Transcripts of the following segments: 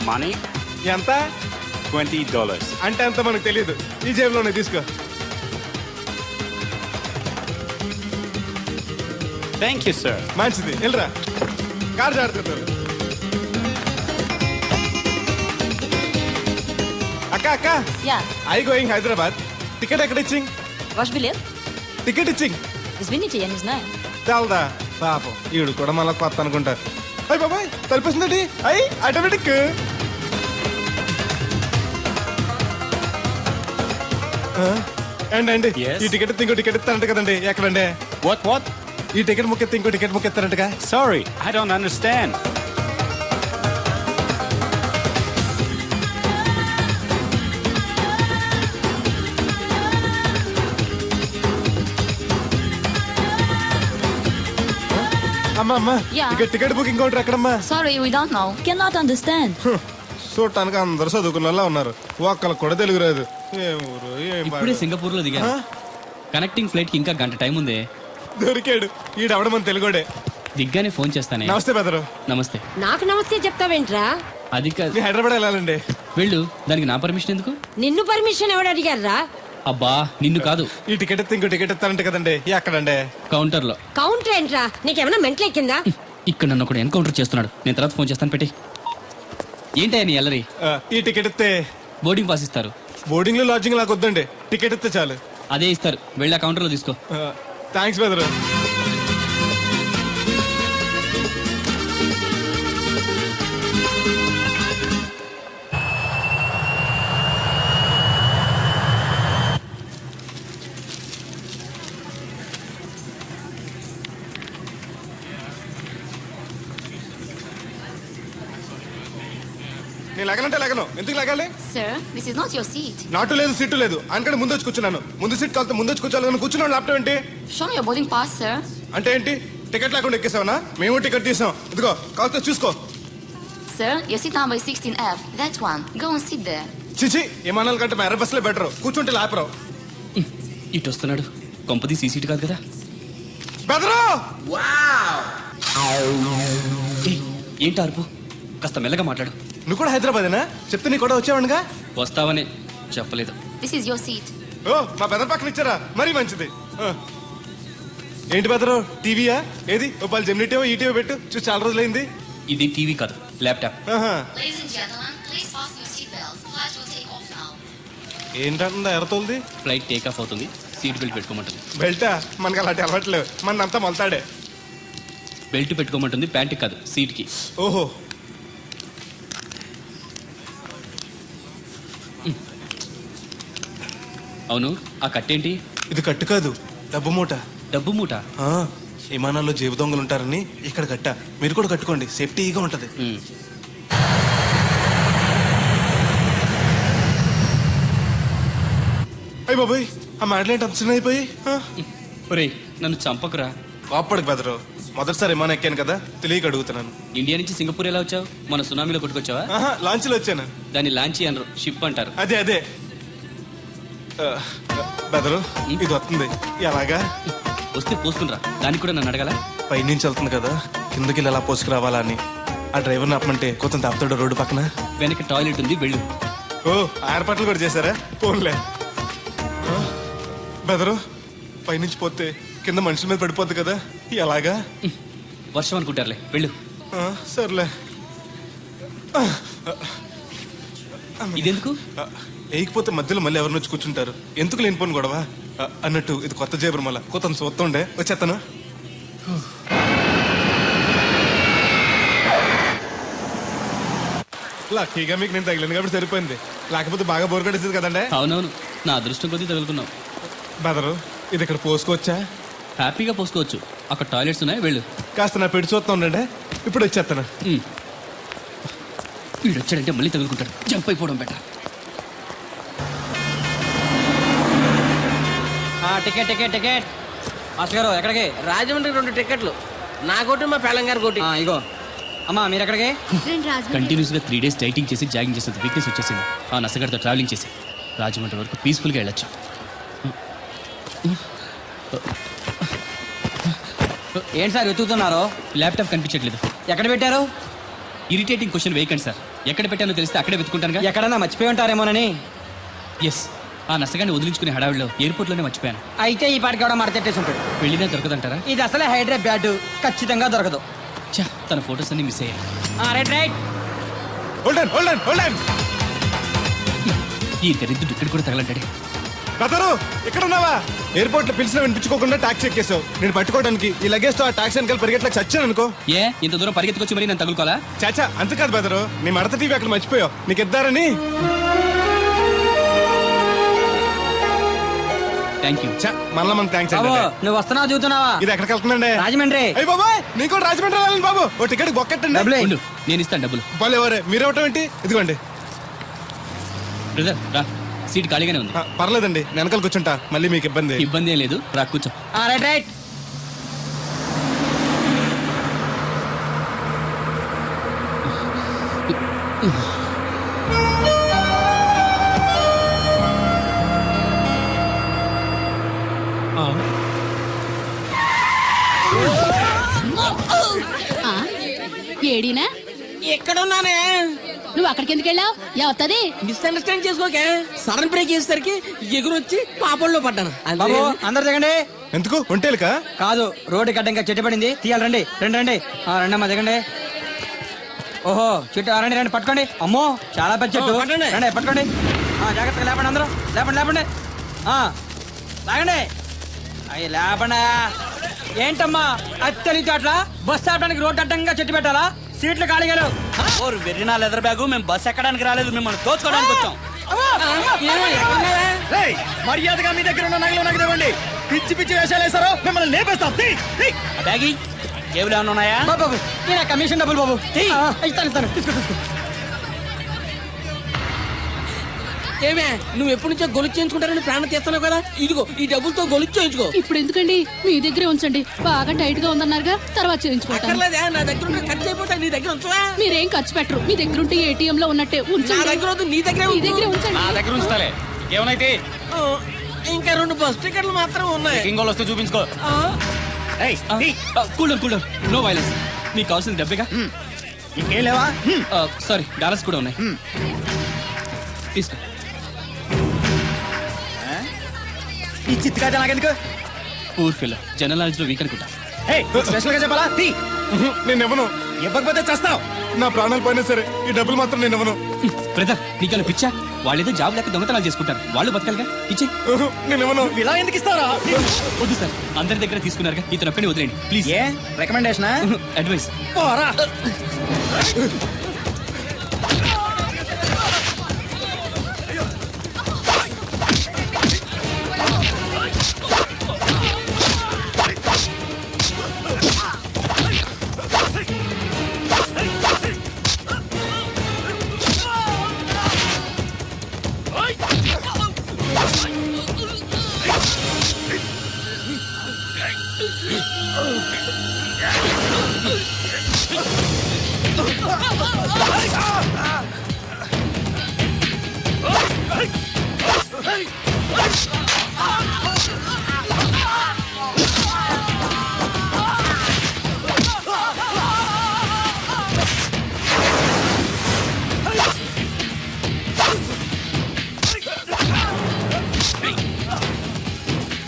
money? ఎంత? $20. అంటే ఎంత మనకు తెలియదు. ఈ జేబులోనే తీసుకో. Thank you, sir. మంచిది, వెళ్ళరా. కారు జాడుతున్నారు. అక్క Yeah. I going Hyderabad. Ticket ఎక్కడ ఇచ్చింగ్? Ваш билет? టికెట్ ఇచ్చింగ్. Извините, я не знаю. చాలదా పాపం ఈడు కూడా మళ్ళీ కొత్త అనుకుంటారు. అయ్యి బాబాయ్ తలిపేసిందండి. అయ్యి ఆటోమేటిక్. అండి Yes. ఈ టికెట్ ఇంకో టికెట్ ఇస్తారంట కదండి. ఎక్కడండి? What? ఈ టికెట్ ముక్కెత్తి ఇంకో టికెట్ ముక్కెత్తారంటగా. Sorry, I don't understand. అమ్మా Yeah. టికెట్ బుకింగ్ కౌంటర్ ఎక్కడమ్మా? Sorry, we don't know. Cannot understand. చూడటానికి అందరూ చదువుకున్న వాళ్ళ ఉన్నారు. ఒక్కళ్ళకి కూడా తెలుగు రాదు. ఏం ఊరు ఏం ఇప్పుడే పాడు. సింగపూర్ లో దిగాను. కనెక్టింగ్ ఫ్లైట్ కి ఇంకా గంట టైం ఉంది. దొరికాడు ఈడవడం మన తెలుగుడే. దిగ్గానే ఫోన్ చేస్తానే. నమస్తే బెదరు. నమస్తే. నాకు నమస్తే చెప్తావేంట్రా? అది కాదు. మీ హైదరాబాద్ వెళ్ళాలండి. వెళ్ళు, దానికి నా పర్మిషన్ ఎందుకు? నిన్ను పర్మిషన్ ఎవడు అడిగారా? అబ్బా నిన్ను కాదు, ఈ టికెట్ ఎత్తే ఇంకో టికెట్ ఇస్తారంట కదండి. ఎక్కడండి? కౌంటర్ లో. కౌంటర్ ఏంట్రా? నీకేమైనా మెంటల్ ఎక్కిందా? ఇక్కడ నన్ను ఒకడు ఎన్కౌంటర్ చేస్తున్నాడు. నేను తర్వాత ఫోన్ చేస్తాను, పెట్టి. ఏంటయ్యా నీ అల్లరి? ఈ టికెట్ ఇస్తే బోర్డింగ్ పాస్ ఇస్తారు. బోర్డింగ్ లో లాడ్జింగ్ లాగా వద్దండి. టికెట్ ఇస్తే చాలు. అదే ఇస్తారు, వెళ్ళి ఆ కౌంటర్ లో తీసుకో. థ్యాంక్స్ బెదరు. నేను లగనంటే లగను. ఎందుకు లగాలి? Sir, this is not your seat. నాటు లేదు సీటు లేదు. అందుకని ముందు వచ్చి కూర్చున్నాను. ముందు సీట్ కాలితే ముందు వచ్చి కూర్చోాలి. కూర్చున్నాను. ల్యాప్టాప్ ఏంటి? Show me your boarding pass, sir. అంటే ఏంటి? టికెట్ లేకుండా ఎక్కేసావనా? మేము టికెట్ తీసాం. ఇదిగో కాలితే చూసుకో. Sir, your seat number is 16F. That one. Go and sit there. చిచి విమానాల కంటే మా ఎర్ర బస్సులో బెటర్. కూర్చుంటే లాపరావు. ఇటు వస్తున్నాడు. కొంపది సీసీటీ కాదు కదా. బెదరు ఏయ్, ఏంటి అరుపు? కాస్త మెల్లగా మాట్లాడు. నువ్వు కూడా హైదరాబాదేనా? చెప్తే నీ కూడా వచ్చావనుగా. వస్తావనే చెప్పలేదు. This is your seat. ఓ మా బెదర్ పక్కన ఇచ్చారా? మరీ మంచిది. ఏంటి బెదరు? టీవీయా? ఏది ఓ పాలు జెమినిటీవో ఈటీవో పెట్టు. చూసి చాలా రోజులైంది. ఇది టీవీ కాదు, laptop. Ladies and gentlemen, please fasten your seatbelts. Flight will take off now. ఏంటంటుందా ఎర్రతోల్ది? ఫ్లైట్ టేక్ ఆఫ్ అవుతుంది, సీట్ బెల్ట్ పెట్టుకోమంటుంది. బెల్టా? మనకి అలాంటి అలవాట్లేవు. మనంతా మొలతాడే. బెల్ట్ పెట్టుకోమంటుంది, ప్యాంట్ కాదు, సీట్ కి. ఓహో అవును, ఆ కట్టేంటి? ఇది కట్టు కాదు, డబ్బు మూట. డబ్బు మూట. విమానాల్లో జేబు దొంగలు ఉంటారని ఇక్కడ కట్ట. మీరు కూడా కట్టుకోండి, సేఫ్టీగా ఉంటది. అయ్యి బాబాయ్, ఆ మాటలేంటి అంత చిన్న అయిపోయి? ఒరేయ్, నన్ను చంపకురా. కోప్పడికి బెదరు. మొదటిసారి విమానం ఎక్కాను కదా, తెలియక అడుగుతున్నాను. ఇండియా నుంచి సింగపూర్ ఎలా వచ్చావు? మన సునామీలో కొట్టుకొచ్చావా? లాంచ్లో వచ్చాను. దాన్ని లాంచీ అనరు, షిప్ అంటారు. అదే బెదరు, ఇది వస్తుంది. ఎలాగా? వస్తే పోసుకునిరా. దానికి కూడా నన్ను అడగాల? పైనుంచి వెళ్తుంది కదా, కిందకి ఎలా పోసుకురావాలా అని. ఆ డ్రైవర్ని ఆపమంటే కొంత ఆపుతాడు రోడ్డు పక్కన. వెనక టాయిలెట్ ఉంది, వెళ్ళు. ఓ ఏర్పాట్లు కూడా చేశారా? పోన్లే. బెదరు, పైనుంచి పోతే కింద మనుషుల మీద పడిపోద్ది కదా, ఎలాగా? వర్షం అనుకుంటారులే, వెళ్ళు. సర్లే. ఇదెందుకు? వేయకపోతే మధ్యలో మళ్ళీ ఎవరిని వచ్చి కూర్చుంటారు. ఎందుకు లేనిపోను గొడవ అన్నట్టు. ఇది కొత్త జేబురు, మళ్ళా కొత్త చూస్తుండే వచ్చేస్తాను. లక్కీగా మీకు నేను తగిలింది కాబట్టి సరిపోయింది. లేకపోతే బాగా బోర్ కట్టేసింది కదండి. అవునవును, నా అదృష్టం కొద్దీ తగులుకున్నావు. బెదరు, ఇది ఇక్కడ పోసుకోవచ్చా? హ్యాపీగా పోసుకోవచ్చు, అక్కడ టాయిలెట్స్ ఉన్నాయి, వెళ్ళు. కాస్త నా పెట్టి చూస్తా ఉండండి, ఇప్పుడు వచ్చేస్తాను. వీడు వచ్చాడంటే మళ్ళీ తగులుకుంటాడు, జంప్ అయిపోవడం better. Ticket ticket ticket master గారు, ఎక్కడికి? రాజమండ్రి 2 టికెట్లు. నా కోటి, మా పెళ్ళం గారి కోటి. ఇగో అమ్మా, మీరు ఎక్కడికి? కంటిన్యూస్ గా 3 days డైటింగ్ చేసి జాగింగ్ చేసేంత వీక్నెస్ వచ్చేసింది. ఆ నసగడితో ట్రావెలింగ్ చేసి రాజమండ్రి వరకు పీస్ఫుల్ గా వెళ్ళొచ్చు. ఏంటి సార్ వెతుకుతున్నారు? ల్యాప్టాప్ కనిపించట్లేదు. ఎక్కడ పెట్టారు? ఇరిటేటింగ్ క్వశ్చన్ వేయకండి సార్. ఎక్కడ పెట్టానో తెలిస్తే అక్కడే వెతుకుంటానుగా. ఎక్కడన్నా మర్చిపోయి ఉంటారేమోనని. ఎస్, ఆ నసగాన్ని వదిలించుకునే హడావిడిలో ఎయిర్పోర్ట్లోనే మర్చిపోయాను. అయితే ఈ పాటికి కూడా మడతెట్టేసి ఉంటాడు. వెళ్ళినా దొరకదంటారా? ఇది అసలే హైదరాబాద్, ఖచ్చితంగా దొరకదు. ఛా, తన ఫొటోస్ అన్ని మిస్ అయ్యాయి. Right right. Hold on hold on hold on. ఈ దరిద్రుడు ఇక్కడ కూడా తగలంటాడే. బ్రదరు ఇక్కడ ఉన్నావా? ఎయిర్పోర్ట్ లో పిలిచిన వినిపించుకోకుండా టాక్సీ ఎక్కేసావు. నేను పట్టుకోవడానికి ఈ లగేజ్ తో ఆ టాక్సీ వెనకాల పరిగెట్లకు చచ్చాను అనుకో. ఏ ఇంత దూరం పరిగెత్తుకొచ్చి మరి నేను తగులుకోవాలా? చాచా అంతకాదు బ్రదరు, నీ మడత టీవీ అక్కడ మర్చిపోయావు. నీకు ఇద్దారని. Thank you. మళ్ళా మనకు థ్యాంక్స్ బాబు అండి. నువ్వు వస్తున్నావు చూస్తున్నావా? ఇది ఎక్కడికి వెళ్తుందండి? రాజమండ్రి. అయ్యి బాబాయ్, నీకు కూడా రాజమండ్రి వెళ్ళాలి బాబు. ఓ టికెట్ బొక్కెట్టండి. డబ్బులు ఉండు, నేను ఇస్తాను డబ్బులు. ఎవరే మీరు ఇవ్వటం ఏంటి? ఇదిగోండి. బ్రదర్ రా, సీట్ ఖాళీగానే ఉంది. పర్లేదండి, నేను వెనకాల కూర్చుంటా. మళ్ళీ మీకు ఇబ్బంది. ఇబ్బంది ఏం లేదు, రా కూర్చో. Right right. ఏడీనా? ఎక్కడున్నానే? నువ్వు అక్కడికి ఎందుకు వెళ్ళావు? ఎవత్తది? మిస్అండర్స్టాండ్ చేసుకోకే. సడన్ బ్రేక్ చేసేసరికి ఎగురొచ్చి పాపంలో పడ్డాను. బాబు అందరు దిగండి. ఎందుకు ఒంటేలుకా? కాదు, రోడ్డు గడ్డంగా చెట్టు పడింది, తీయాలి. రండి రండి రండి. రండి అమ్మా, దిగండి. ఓహో చెట్టు, రండి రండి పట్టుకోండి. అమ్మో చాలా పెద్ద చెట్టు. రండి పట్టుకోండి. జాగ్రత్తగా లేపండి, అందరూ లేపండి లేపండి. లాగండి. అయ్యి లేపండి. ఏంటమ్మా అత్తలితో అట్లా బస్సు ఆపడానికి రోడ్డు అడ్డంగా చెట్టు పెట్టాలా? సీట్లు ఖాళీగా లేవు. వెర్రినా లెదర్ బ్యాగు, మేము బస్ ఎక్కడానికి రాలేదు, మిమ్మల్ని దోచుకోవడానికి వచ్చాం. మర్యాదగా మీ దగ్గర ఉన్న నగలు నాకు ఇవ్వండి. పిచ్చి పిచ్చి వేషాలు వేసారో మిమ్మల్ని లేపేస్తాం. బ్యాగి జేబులు ఏమైనా ఉన్నాయా? బాబు నేను కమిషన్ డబ్బులు బాబు ఇస్తాను తీసుకో తీసుకో. ఏమే నువ్వు ఎప్పటి నుంచో గొలుసు చేయించుకుంటారని ప్రాణం తీస్తున్నావు కదా, ఇదిగో ఈ డబ్బులతో గొలుసు చేయించుకో. ఇప్పుడు ఎందుకండి? మీ దగ్గరే ఉంచండి, బాగా టైట్ గా ఉందన్నారుగా, తర్వాత చేయించుకుంటాను. అక్కర్లేదా, నా దగ్గర ఉంటే ఖర్చు అయిపోతాయి. నీ దగ్గర ఉంచవా? మీరేం ఖర్చు పెట్టరు, మీ దగ్గర ఉంటే ఏటీఎం లో ఉన్నట్టే నా ఉంచండి. దగ్గర వద్దు, నీ దగ్గరే మీ దగ్గరే ఉంచండి. నా దగ్గర ఉంచుతాలే, ఏమైతే ఇంకా 2 బస్ టికెట్లు మాత్రం ఉన్నాయి. ఇంకోళ్ళు వస్తే చూపించుకో. Cool no violence. మీకు కావాల్సింది డబ్బేగా? ఇంకేం లేవా? సారీ, డాలర్స్ కూడా ఉన్నాయి. తీసుకో. ఈ చిత్తుగా నాకెందుకు? పూర్ ఫిల్, జనరల్ నాలెడ్జ్ లో వీక్ అనుకుంటా. స్పెషల్ గా చెప్పాలా? నేను ఇవ్వను. ఇవ్వకపోతే చేస్తావు. నా ప్రాణాలు పోయినా సరే ఈ డబ్బులు మాత్రం నేను ఇవ్వను. బ్రదర్ నీకన్నా పిచ్చా? వాళ్ళేదో జాబ్ లేక దొంగతనాలు చేసుకుంటారు, వాళ్ళు బతకాలిగా, ఇచ్చే. నేను ఇవ్వను. ఇలా ఎందుకు ఇస్తారా? వద్దు సార్, అందరి దగ్గర తీసుకున్నారుగా, ఇతను ఒక్కడిని వదిలేండి ప్లీజ్. ఏ రికమెండేషనా? అడ్వైస్. పోరా.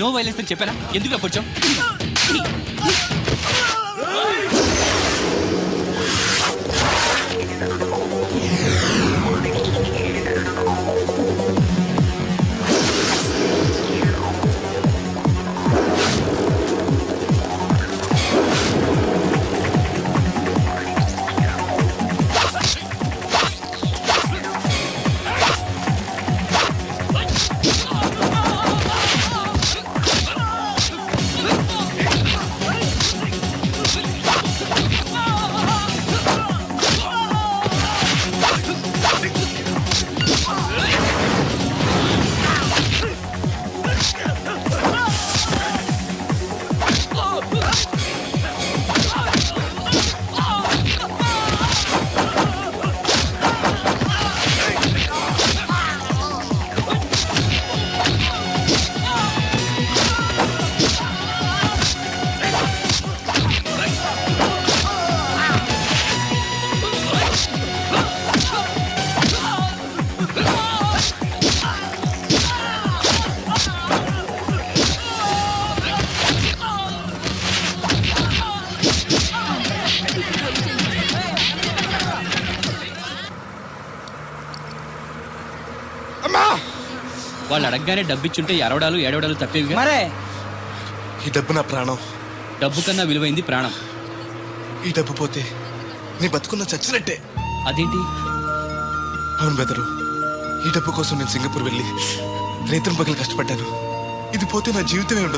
నో వైలెన్స్ అని చెప్పానా? ఎందుకు అప్పొచ్చాం? వాళ్ళు అడగగానే డబ్బు ఇచ్చుంటే ఎరవడాలు ఏడవడాలు తప్పేవిగా. మరే ఈ డబ్బు నా ప్రాణం. డబ్బు కన్నా విలువైంది ప్రాణం. ఈ డబ్బు పోతే నీ బతుకున్న చచ్చినట్టే. అదేంటి? అవును బెదరు, ఈ డబ్బు కోసం నేను సింగపూర్ వెళ్ళి రైతుల పగలు కష్టపడ్డాను. ఇది పోతే నా జీవితమే ఉండదు.